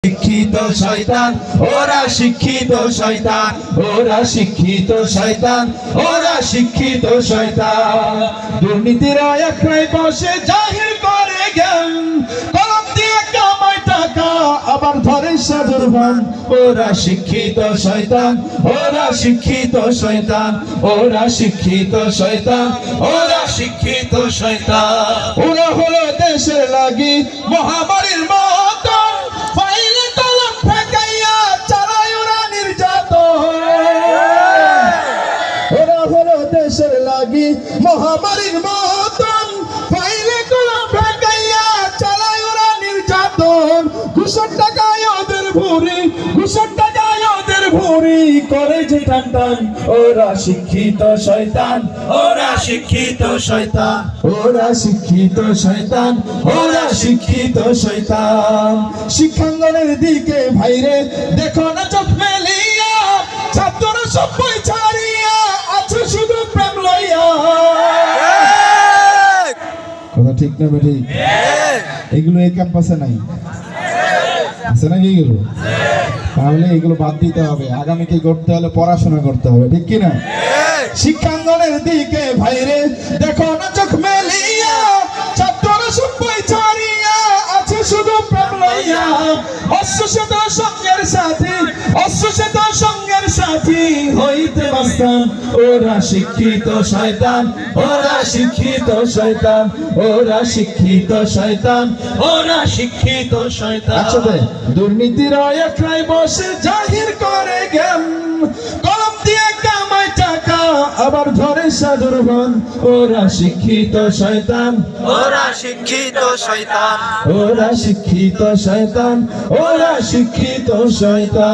শিক্ষিত শয়তান, ওরা শিক্ষিত শয়তান, ওরা শিক্ষিত শয়তান, ওরা শিক্ষিত শয়তান। দুর্নীতির একলাই বসে জাহির করে জ্ঞান, কলম দিয়ে কামায় টাকা আবার ধরে সাধুর ভান। ওরা শিক্ষিত শয়তান, ওরা শিক্ষিত শয়তান, ওরা শিক্ষিত শয়তান, ওরা শিক্ষিত শয়তান। ওরা হলো দেশের লাগি মহামারীর মতন, ফাইলে কলম ঠেকাইয়া চালায় ওরা নির্যাতন। ওরা হলো দেশের লাগি মহামারীর মতন, ফাইলে কলম ঠেকাইয়া চালায় ওরা নির্যাতন। ঘুষের টাকায় ওদের ভুরি, ঘুষের টাকায় ওদের ভুরি করে যে টান টান। ওরা শিক্ষিত শয়তান, ওরা শিক্ষিত শয়তান, ওরা শিক্ষিত শয়তান, ওরা শিক্ষিত শয়তান। শিক্ষাঙ্গনের দিকে ভাইরে দেখো না চোখ মেলিয়া, ছাত্ররা সব বই ছাড়িয়া আছে শুধু প্রেম লইয়া। কথা ঠিক না বেটি? এগুলো এই ক্যাম্পাসে নাই, আছে নাকি এগুলো? তাহলে এগুলো বাদ দিতে হবে, আগামীকে করতে হলে পড়াশোনা করতে হবে, ঠিক কিনা? শিক্ষাঙ্গনের দিকে ভাইরে দেখো না চোখ মেলিয়া, ছাত্ররা সব বই ছাড়িয়া আছে শুধু প্রেম লইয়া। অশ্বশত সঙ্গের সাথী, অশ্বশত সঙ্গের সাথী হইতে বাস্তান। ওরা শিক্ষিত শয়তান, ওরা শিক্ষিত শয়তান, ওরা শিক্ষিত শয়তান, ওরা শিক্ষিত শয়তান। দুর্নীতির একলাই বসে জাহির করে জ্ঞান, কলম দিয়ে কামায় টাকা আবার ধরে সাধুর ভান। ওরা শিক্ষিত শয়তান, ওরা শিক্ষিত শয়তান, ওরা শিক্ষিত শয়তান, ওরা শিক্ষিত শয়তান।